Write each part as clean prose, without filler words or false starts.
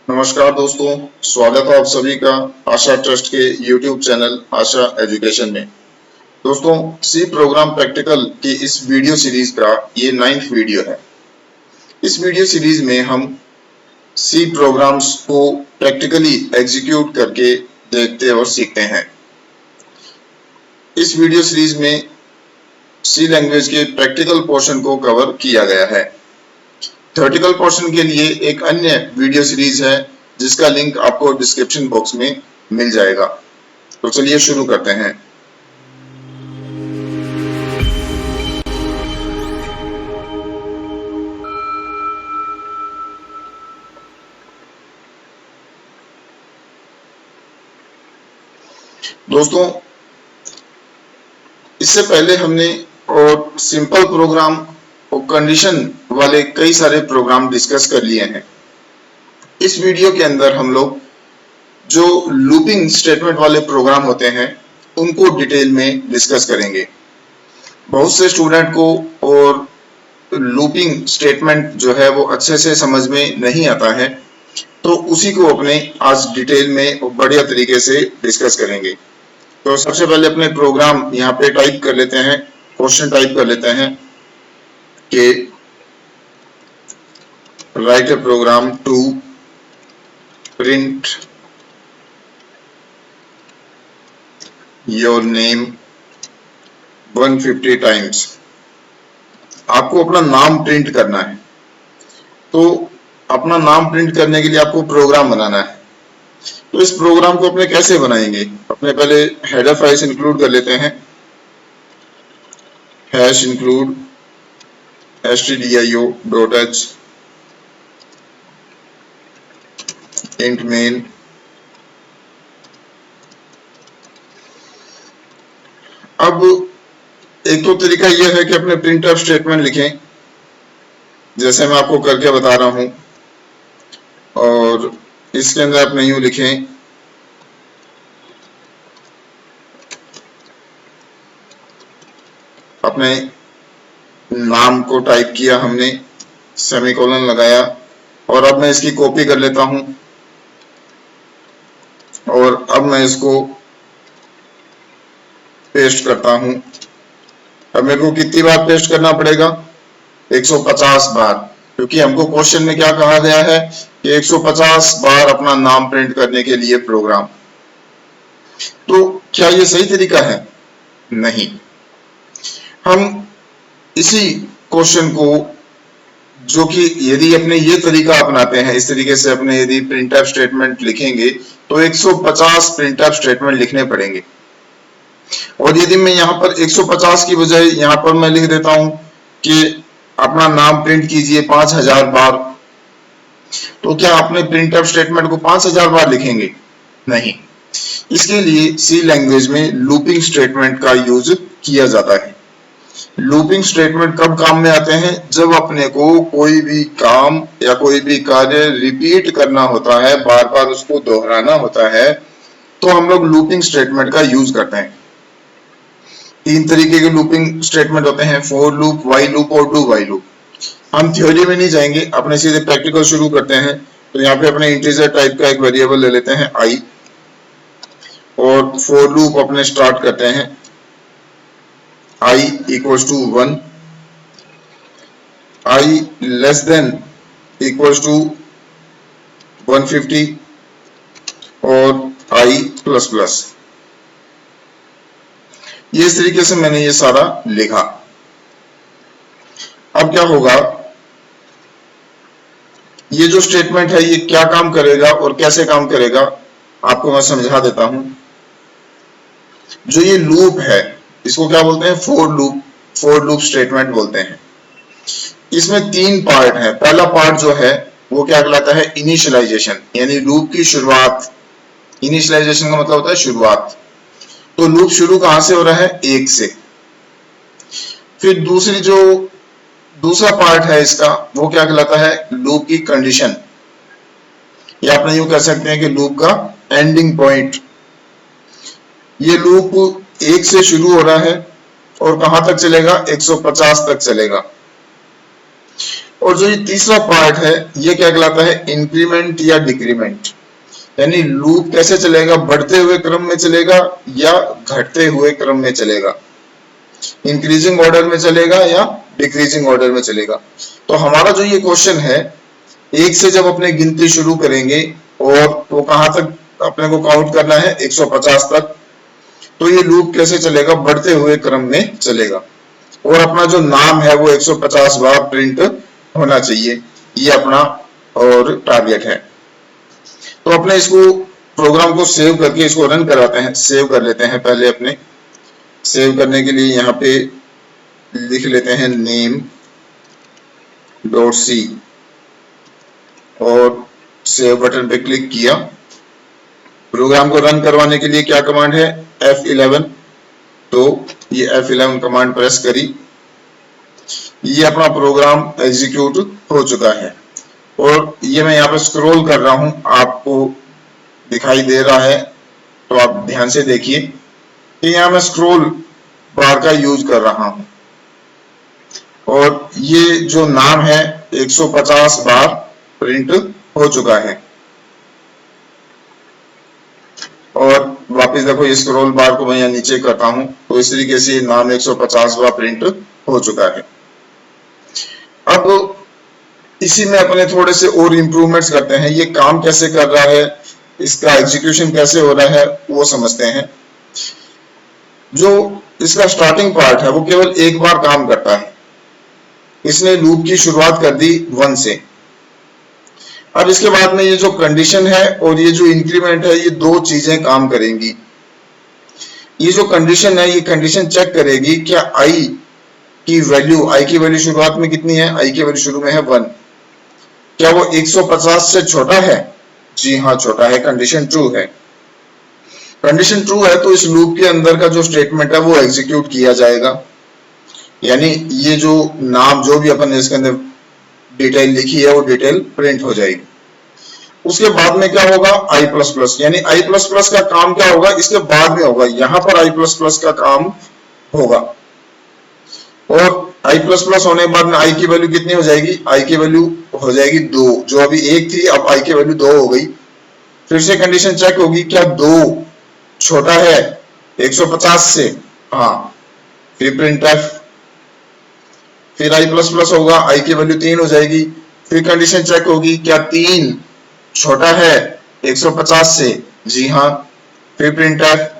नमस्कार दोस्तों, स्वागत है आप सभी का आशा ट्रस्ट के YouTube चैनल आशा एजुकेशन में। दोस्तों, सी प्रोग्राम प्रैक्टिकल की इस वीडियो सीरीज का ये 9th वीडियो है। इस वीडियो सीरीज में हम सी प्रोग्राम्स को प्रैक्टिकली एग्जीक्यूट करके देखते और सीखते हैं। इस वीडियो सीरीज में सी लैंग्वेज के प्रैक्टिकल पोर्शन को कवर किया गया है। थ्योरेटिकल पोर्शन के लिए एक अन्य वीडियो सीरीज है जिसका लिंक आपको डिस्क्रिप्शन बॉक्स में मिल जाएगा। तो चलिए शुरू करते हैं। दोस्तों, इससे पहले हमने और सिंपल प्रोग्राम और कंडीशन वाले कई सारे प्रोग्राम डिस्कस कर लिए हैं। इस वीडियो के अंदर हम लोग जो लूपिंग स्टेटमेंट वाले प्रोग्राम होते हैं उनको डिटेल में डिस्कस करेंगे। बहुत से स्टूडेंट को और लूपिंग स्टेटमेंट जो है वो अच्छे से समझ में नहीं आता है, तो उसी को अपने आज डिटेल में बढ़िया तरीके से डिस्कस करेंगे। तो सबसे पहले अपने प्रोग्राम यहाँ पे टाइप कर लेते हैं, क्वेश्चन टाइप कर लेते हैं कि write a program to print your name 150 times. आपको अपना नाम प्रिंट करना है, तो अपना नाम प्रिंट करने के लिए आपको प्रोग्राम बनाना है। तो इस प्रोग्राम को अपने कैसे बनाएंगे? अपने पहले हेडर फाइल्स इंक्लूड कर लेते हैं। Hash include stdio.h int main अब एक तो तरीका यह है कि अपने प्रिंटफ स्टेटमेंट लिखें, जैसे मैं आपको करके बता रहा हूं, और इसके अंदर अपने यूं लिखें अपने नाम को टाइप किया हमने, सेमीकोलन लगाया, और अब मैं इसकी कॉपी कर लेता हूं और अब मैं इसको पेस्ट करता हूं। अब मेरे को कितनी बार पेस्ट करना पड़ेगा? 150 बार, क्योंकि हमको क्वेश्चन में क्या कहा गया है कि 150 बार अपना नाम प्रिंट करने के लिए प्रोग्राम। तो क्या ये सही तरीका है? नहीं। हम इसी क्वेश्चन को, जो कि यदि अपने ये तरीका अपनाते हैं, इस तरीके से अपने यदि प्रिंटफ स्टेटमेंट लिखेंगे तो 150 प्रिंटफ स्टेटमेंट लिखने पड़ेंगे। और यदि मैं यहाँ पर 150 की बजाय यहाँ पर मैं लिख देता हूं कि अपना नाम प्रिंट कीजिए 5000 बार, तो क्या अपने प्रिंटफ स्टेटमेंट को 5000 बार लिखेंगे? नहीं। इसके लिए सी लैंग्वेज में लूपिंग स्टेटमेंट का यूज किया जाता है। लूपिंग स्टेटमेंट कब काम में आते हैं? जब अपने को कोई भी काम या कोई भी कार्य रिपीट करना होता है, बार बार उसको दोहराना होता है, तो हम लोग लूपिंग स्टेटमेंट का यूज करते हैं। 3 तरीके के लूपिंग स्टेटमेंट होते हैं, फॉर लूप, व्हाइल लूप और डू व्हाइल लूप। हम थ्योरी में नहीं जाएंगे, अपने सीधे प्रैक्टिकल शुरू करते हैं। तो यहाँ पे अपने इंटीजर टाइप का एक वेरिएबल ले लेते हैं i, और फॉर लूप अपने स्टार्ट करते हैं i equals to 1, i less than equals to 150 और i प्लस प्लस। ये इस तरीके से मैंने ये सारा लिखा। अब क्या होगा, ये जो स्टेटमेंट है ये क्या काम करेगा और कैसे काम करेगा आपको मैं समझा देता हूं। जो ये लूप है इसको क्या बोलते हैं? फोर लूप स्टेटमेंट बोलते हैं। इसमें 3 पार्ट है। पहला पार्ट जो है वो क्या कहलाता है? इनिशियलाइजेशन, यानी लूप की शुरुआत। इनिशियलाइजेशन का मतलब होता है शुरुआत। तो लूप शुरू कहां से हो रहा है? 1 से। फिर दूसरा पार्ट है इसका, वो क्या कहलाता है? लूप की कंडीशन, या अपने यूं कह सकते हैं कि लूप का एंडिंग पॉइंट। ये लूप 1 से शुरू हो रहा है और कहां तक चलेगा? 150 तक चलेगा। और जो ये तीसरा पार्ट है ये क्या कहलाता है, इंक्रीमेंट या डिक्रीमेंट, यानी लूप कैसे चलेगा, बढ़ते हुए क्रम में चलेगा या घटते हुए क्रम में चलेगा, इंक्रीजिंग ऑर्डर में चलेगा या डिक्रीजिंग ऑर्डर में चलेगा। तो हमारा जो ये क्वेश्चन है, एक से जब अपने गिनती शुरू करेंगे और वो कहां तक अपने को काउंट करना है, 150 तक, तो ये लूप कैसे चलेगा, बढ़ते हुए क्रम में चलेगा और अपना जो नाम है वो 150 बार प्रिंट होना चाहिए, ये अपना और टारगेट है। तो अपने इसको प्रोग्राम को सेव करके इसको रन करवाते हैं, सेव कर लेते हैं। पहले अपने सेव करने के लिए यहाँ पे लिख लेते हैं नेम डॉट सी और सेव बटन पे क्लिक किया। प्रोग्राम को रन करवाने के लिए क्या कमांड है, F11, तो ये F11 कमांड प्रेस करी, ये अपना प्रोग्राम एग्जीक्यूट हो चुका है और ये मैं यहाँ पे स्क्रॉल कर रहा हूं, आपको दिखाई दे रहा है तो आप ध्यान से देखिए कि यहाँ मैं स्क्रॉल बार का यूज कर रहा हूं और ये जो नाम है 150 बार प्रिंट हो चुका है। और वापस देखो ये स्क्रॉल बार को मैं यहाँ नीचे करता हूं तो इस तरीके से नाम 150 बार प्रिंट हो चुका है। अब इसी में अपने थोड़े से और इम्प्रूवमेंट्स करते हैं, ये काम कैसे कर रहा है, इसका एग्जीक्यूशन कैसे हो रहा है वो समझते हैं। जो इसका स्टार्टिंग पार्ट है वो केवल एक बार काम करता है, इसने लूप की शुरुआत कर दी 1 से। अब इसके बाद में ये जो कंडीशन है और ये जो इंक्रीमेंट है, ये दो चीजें काम करेंगी। ये जो कंडीशन है, ये कंडीशन चेक करेगी क्या आई की वैल्यू शुरुआत में कितनी है, आई की वैल्यू शुरू में है 1, क्या वो 150 से छोटा है, जी हाँ छोटा है, कंडीशन ट्रू है। कंडीशन ट्रू है तो इस लूप के अंदर का जो स्टेटमेंट है वो एग्जीक्यूट किया जाएगा, यानी ये जो नाम जो भी अपन ने इसके अंदर डिटेल लिखी है वो डिटेल प्रिंट हो जाएगी। उसके बाद में क्या होगा, आई प्लस प्लस, यानी आई प्लस प्लस का काम क्या होगा, इसके बाद में होगा, यहां पर आई प्लस प्लस का काम होगा। और आई प्लस प्लस होने के बाद में आई की वैल्यू कितनी हो जाएगी, आई की वैल्यू हो जाएगी 2, जो अभी 1 थी अब आई की वैल्यू 2 हो गई। फिर से कंडीशन चेक होगी क्या 2 छोटा है 150 से, हाँ, फिर प्रिंट एफ, फिर आई प्लस प्लस होगा, आई की वैल्यू 3 हो जाएगी। फिर कंडीशन चेक होगी क्या 3 छोटा है 150 से, जी हाँ, फिर प्रिंट एफ,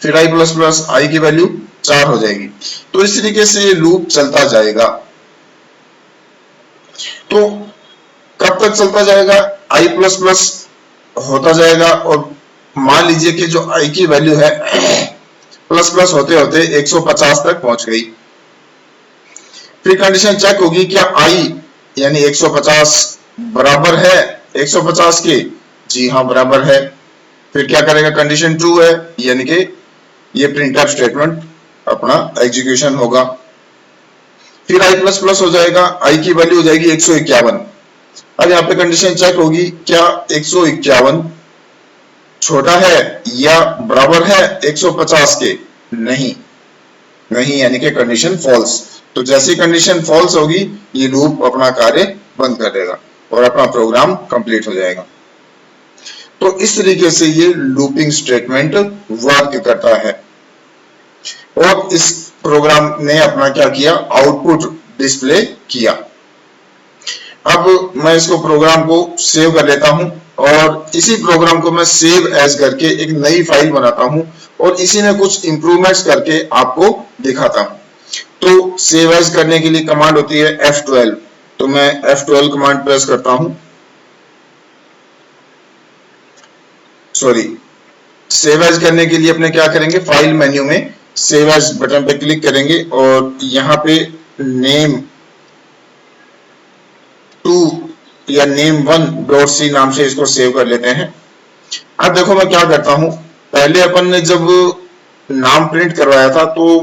फिर आई प्लस प्लस, आई की वैल्यू 4 हो जाएगी। तो इस तरीके से ये लूप चलता जाएगा। तो कब तक चलता जाएगा, आई प्लस प्लस होता जाएगा और मान लीजिए कि जो आई की वैल्यू है प्लस प्लस होते होते 150 तक पहुंच गई। फिर कंडीशन चेक होगी क्या आई यानी 150 बराबर है 150 के, जी हाँ बराबर है। फिर क्या करेगा, कंडीशन ट्रू है यानी कि ये प्रिंटफ स्टेटमेंट अपना एग्जीक्यूशन होगा। फिर आई प्लस प्लस हो जाएगा, आई की वैल्यू हो जाएगी 151। अब यहाँ पे कंडीशन चेक होगी क्या 151 छोटा है या बराबर है 150 के, नहीं, नहीं यानी कि कंडीशन फॉल्स। तो जैसी कंडीशन फॉल्स होगी ये लूप अपना कार्य बंद कर देगा और अपना प्रोग्राम कंप्लीट हो जाएगा। तो इस तरीके से ये लूपिंग स्टेटमेंट वर्क करता है। और इस प्रोग्राम ने अपना क्या किया, आउटपुट डिस्प्ले किया। अब मैं इसको प्रोग्राम को सेव कर लेता हूं और इसी प्रोग्राम को मैं सेव एज करके एक नई फाइल बनाता हूं और इसी में कुछ इंप्रूवमेंट्स करके आपको दिखाता हूं। तो सेव एज करने के लिए कमांड होती है F12, तो मैं F12 कमांड प्रेस करता हूं। सॉरी, सेव एज करने के लिए अपने क्या करेंगे, फाइल मेन्यू में सेव एज बटन पे क्लिक करेंगे और यहाँ पे नेम 2 या नेम 1.c नाम से इसको सेव कर लेते हैं। अब देखो मैं क्या करता हूं, पहले अपन ने जब नाम प्रिंट करवाया था तो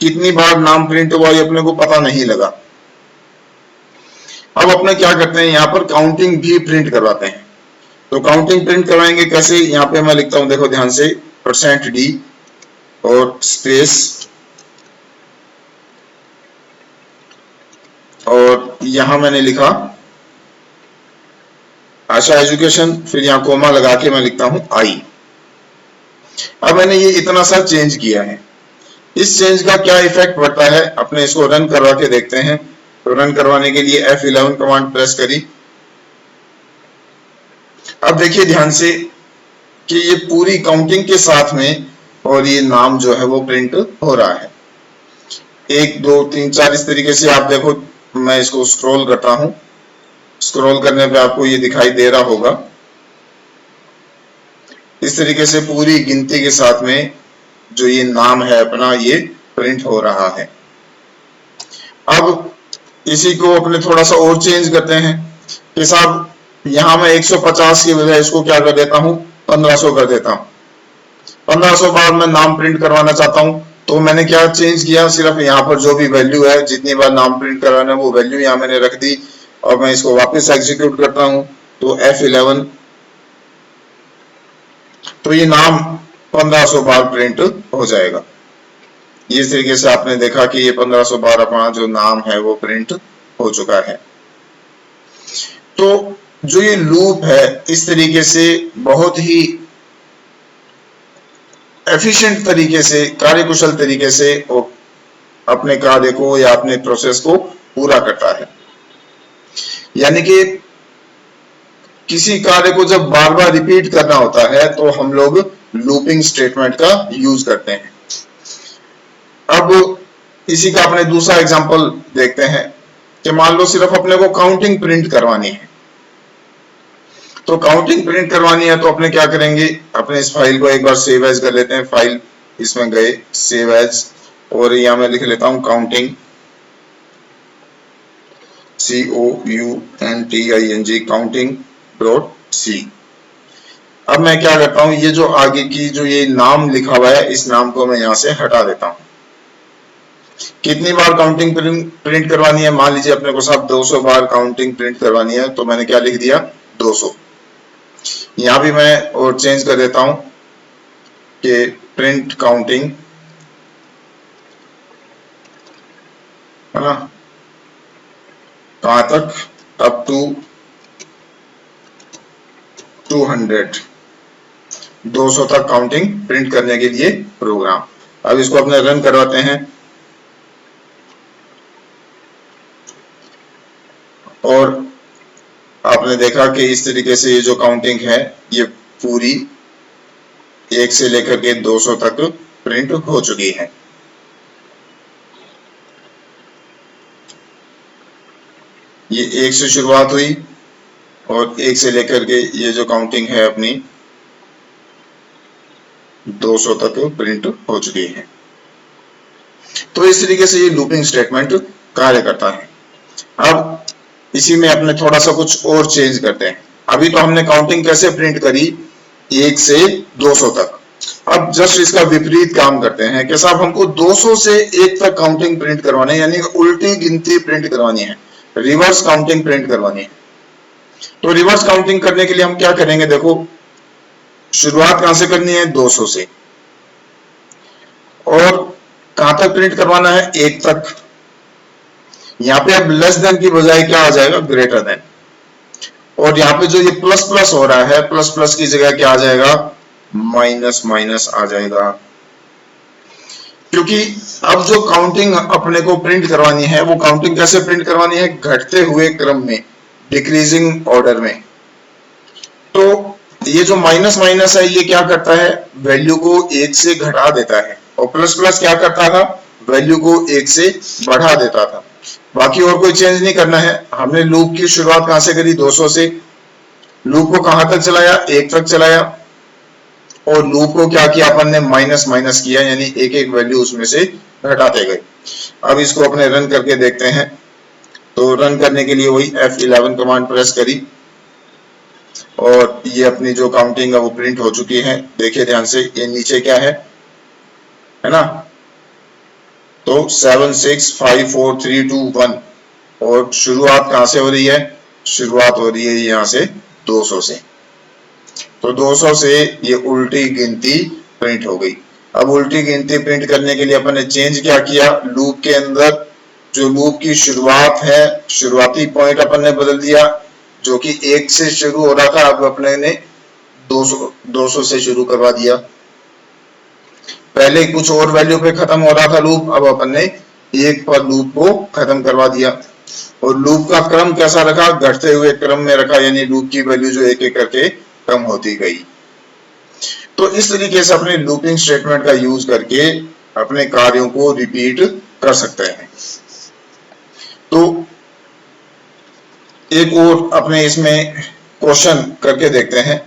कितनी बार नाम प्रिंट हुआ ये अपने को पता नहीं लगा। अब अपने क्या करते हैं, यहाँ पर काउंटिंग भी प्रिंट करवाते हैं। तो काउंटिंग प्रिंट करवाएंगे कैसे, यहाँ पे मैं लिखता हूं, देखो ध्यान से, %d और स्पेस और यहां मैंने लिखा आशा एजुकेशन, फिर यहां कोमा लगा के मैं लिखता हूं आई। अब मैंने ये इतना सा चेंज किया है, इस चेंज का क्या इफेक्ट पड़ता है अपने इसको रन करवा के देखते हैं। तो रन करवाने के लिए F11 कमांड प्रेस करी। अब देखिए ध्यान से कि ये पूरी काउंटिंग के साथ में और ये नाम जो है वो प्रिंट हो रहा है। 1 2 3 4 इस तरीके से आप देखो, मैं इसको स्क्रॉल करता हूं, स्क्रॉल करने पे आपको ये दिखाई दे रहा होगा। इस तरीके से पूरी गिनती के साथ में जो ये नाम है अपना ये प्रिंट हो रहा है। अब इसी को अपने थोड़ा सा और चेंज करते हैं कि साहब यहां मैं 150 की बजाय इसको क्या कर देता हूं, 1500 कर देता हूं। 1500 बार मैं नाम प्रिंट करवाना चाहता हूं, तो मैंने क्या चेंज किया, सिर्फ यहाँ पर जो भी वैल्यू है, जितनी बार नाम प्रिंट करवाना है वो वैल्यू यहाँ मैंने रख दी और मैं इसको वापस एग्जीक्यूट करता हूं। तो F11, तो ये नाम 1500 बार प्रिंट हो जाएगा। इस तरीके से आपने देखा कि ये 1500 बार अपना जो नाम है वो प्रिंट हो चुका है। तो जो ये लूप है इस तरीके से बहुत ही एफिशिएंट तरीके से, कार्यकुशल तरीके से अपने कार्य को या अपने प्रोसेस को पूरा करता है। यानी कि किसी कार्य को जब बार बार रिपीट करना होता है तो हम लोग लूपिंग स्टेटमेंट का यूज करते हैं। अब इसी का अपने दूसरा एग्जांपल देखते हैं कि मान लो सिर्फ अपने को काउंटिंग प्रिंट करवानी है। तो काउंटिंग प्रिंट करवानी है तो अपने क्या करेंगे, अपने इस फाइल को एक बार सेव एज कर लेते हैं। फाइल इसमें गए, सेव एज, और यहां मैं लिख लेता हूं काउंटिंग, COUNTING, काउंटिंग.c। अब मैं क्या करता हूं, ये जो आगे की जो ये नाम लिखा हुआ है इस नाम को मैं यहां से हटा देता हूं। कितनी बार काउंटिंग प्रिंट करवानी है, मान लीजिए अपने को साहब 200 बार काउंटिंग प्रिंट करवानी है, तो मैंने क्या लिख दिया, 200। यहां भी मैं और चेंज कर देता हूं कि प्रिंट काउंटिंग, है ना, कहां तक, अप टू 200, 200 तक काउंटिंग प्रिंट करने के लिए प्रोग्राम। अब इसको अपने रन करवाते हैं और आपने देखा कि इस तरीके से ये जो काउंटिंग है ये पूरी 1 से लेकर के 200 तक प्रिंट हो चुकी है। ये 1 से शुरुआत हुई और 1 से लेकर के ये जो काउंटिंग है अपनी 200 तक प्रिंट हो चुकी है। तो इस तरीके से ये लूपिंग स्टेटमेंट कार्य करता है। अब इसी में अपने थोड़ा सा कुछ और चेंज करते हैं। अभी तो हमने काउंटिंग कैसे प्रिंट करी, 1 से 200 तक। अब जस्ट इसका विपरीत काम करते हैं कि साहब हमको 200 से 1 तक काउंटिंग प्रिंट करवानी है, यानी उल्टी गिनती प्रिंट करवानी है, रिवर्स काउंटिंग प्रिंट करवानी है। तो रिवर्स काउंटिंग करने के लिए हम क्या करेंगे, देखो शुरुआत कहां से करनी है, 200 से, और कहां तक प्रिंट करवाना है, 1 तक। यहाँ पे अब लेस देन की बजाय क्या आ जाएगा, ग्रेटर देन। और यहाँ पे जो ये प्लस प्लस हो रहा है, प्लस प्लस की जगह क्या आ जाएगा, माइनस माइनस आ जाएगा। क्योंकि अब जो काउंटिंग अपने को प्रिंट करवानी है वो काउंटिंग कैसे प्रिंट करवानी है, घटते हुए क्रम में, डिक्रीजिंग ऑर्डर में। तो ये जो माइनस माइनस है ये क्या करता है, वैल्यू को 1 से घटा देता है, और प्लस प्लस क्या करता था, वैल्यू को 1 से बढ़ा देता था। बाकी और कोई चेंज नहीं करना है। हमने लूप की शुरुआत कहां से करी, 200 से। लूप को कहां तक चलाया, 1 तक चलाया, और लूप को क्या किया अपन ने, माइनस माइनस किया, यानी एक एक वैल्यू उसमें से घटाते गए। अब इसको अपने रन करके देखते हैं। तो रन करने के लिए वही F11 कमांड प्रेस करी और ये अपनी जो काउंटिंग है वो प्रिंट हो चुकी है। देखिए ध्यान से, ये नीचे क्या है ना, तो 7 6 5 4 3 2 1, और शुरुआत कहां से हो रही है, शुरुआत हो रही है यहां से 200 से। तो 200 से ये उल्टी गिनती प्रिंट हो गई। अब उल्टी गिनती प्रिंट करने के लिए अपन ने चेंज क्या किया, लूप के अंदर जो लूप की शुरुआत है, शुरुआती पॉइंट अपन ने बदल दिया, जो कि 1 से शुरू हो रहा था, अब अपने ने 200 से शुरू करवा दिया। पहले कुछ और वैल्यू पे खत्म हो रहा था लूप, अब अपन ने 1 पर लूप को खत्म करवा दिया। और लूप का क्रम कैसा रखा, घटते हुए क्रम में रखा, यानी लूप की वैल्यू जो एक एक करके कम होती गई। तो इस तरीके से अपने लूपिंग स्टेटमेंट का यूज करके अपने कार्यों को रिपीट कर सकते हैं। तो एक और अपने इसमें क्वेश्चन करके देखते हैं।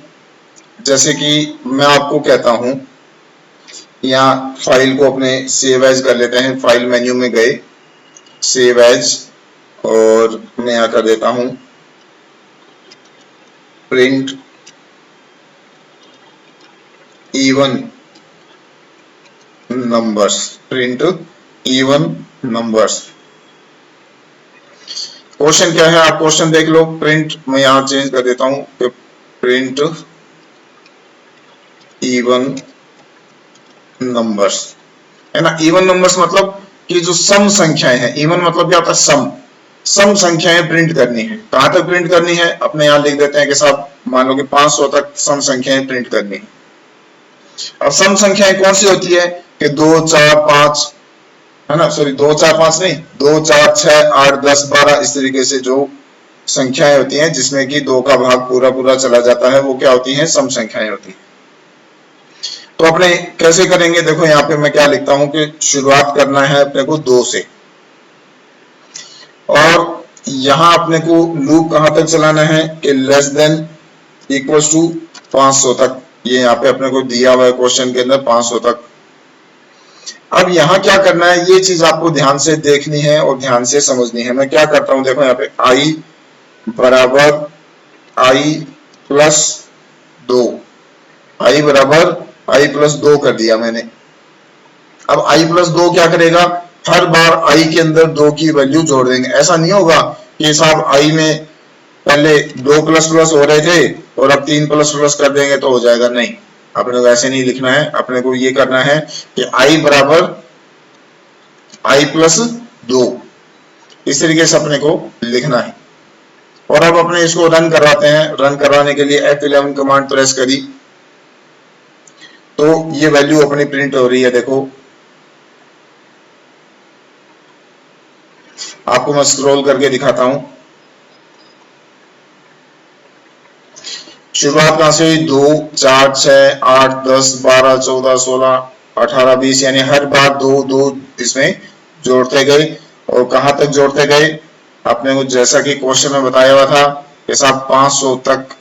जैसे कि मैं आपको कहता हूं, यहाँ फाइल को अपने सेव एज कर लेते हैं। फाइल मेन्यू में गए, सेव एज, और मैं यहाँ कर देता हूं print even numbers, print even numbers. Question क्या है, आप क्वेश्चन देख लो। प्रिंट, मैं यहां चेंज कर देता हूं कि प्रिंट इवन नंबर्स, है ना। इवन नंबर्स मतलब कि जो सम संख्याएं हैं, इवन मतलब क्या होता है, सम संख्याएं प्रिंट करनी है। कहां तक प्रिंट करनी है, अपने यहां लिख देते हैं कि साहब मान लो कि 500 तक सम संख्याएं प्रिंट करनी है। अब सम संख्याएं कौन सी होती है कि 2, 4, 5, है ना, सॉरी 2, 4, 5 नहीं, 2, 4, 6, 8, 10, 12, इस तरीके से जो संख्याएं होती हैं जिसमें कि 2 का भाग पूरा पूरा चला जाता है, वो क्या होती हैं, सम संख्याएं होती हैं। तो अपने कैसे करेंगे, देखो यहाँ पे मैं क्या लिखता हूं कि शुरुआत करना है अपने को 2 से, और यहां अपने को लूप कहां तक चलाना है कि लेस देन इक्वल्स टू 500 तक। ये यहाँ पे अपने को दिया हुआ है क्वेश्चन के अंदर 500 तक। अब यहाँ क्या करना है, ये चीज आपको ध्यान से देखनी है और ध्यान से समझनी है। मैं क्या करता हूं, देखो यहाँ पे i बराबर i प्लस 2, i बराबर i प्लस 2 कर दिया मैंने। अब i प्लस 2 क्या करेगा, हर बार i के अंदर 2 की वैल्यू जोड़ देंगे। ऐसा नहीं होगा कि साहब i में पहले 2 प्लस प्लस हो रहे थे और अब 3 प्लस प्लस कर देंगे तो हो जाएगा, नहीं, अपने को ऐसे नहीं लिखना है। अपने को ये करना है कि i बराबर i प्लस 2, इस तरीके से अपने को लिखना है। और अब अपने इसको रन करवाते हैं। रन करवाने के लिए F11 कमांड प्रेस करी तो ये वैल्यू अपनी प्रिंट हो रही है। देखो आपको मैं स्क्रॉल करके दिखाता हूं। शुरुआत कहां से हुई, 2, 4, 6, 8, 10, 12, 14, 16, 18, 20, यानी हर बार 2 2 इसमें जोड़ते गए। और कहां तक जोड़ते गए, अपने को जैसा कि क्वेश्चन में बताया हुआ था कि साहब 500 तक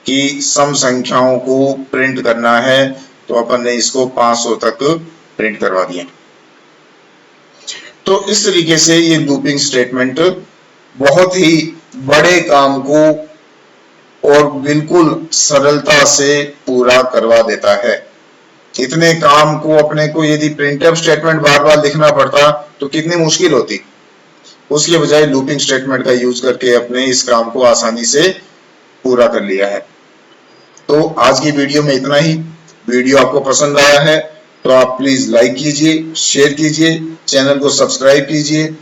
की सम संख्याओं को प्रिंट करना है, तो अपन ने इसको 500 तक प्रिंट करवा दिया। तो इस तरीके से ये लूपिंग स्टेटमेंट बहुत ही बड़े काम को और बिल्कुल सरलता से पूरा करवा देता है। इतने काम को अपने को यदि प्रिंटफ स्टेटमेंट बार बार लिखना पड़ता तो कितनी मुश्किल होती। उसके बजाय लूपिंग स्टेटमेंट का यूज करके अपने इस काम को आसानी से पूरा कर लिया है। तो आज की वीडियो में इतना ही। वीडियो आपको पसंद आया है तो आप प्लीज लाइक कीजिए, शेयर कीजिए, चैनल को सब्सक्राइब कीजिए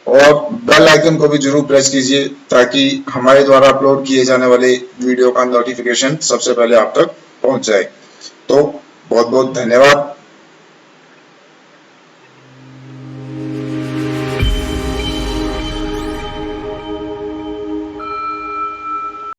और बेल आइकन को भी जरूर प्रेस कीजिए ताकि हमारे द्वारा अपलोड किए जाने वाले वीडियो का नोटिफिकेशन सबसे पहले आप तक पहुंच जाए। तो बहुत बहुत धन्यवाद।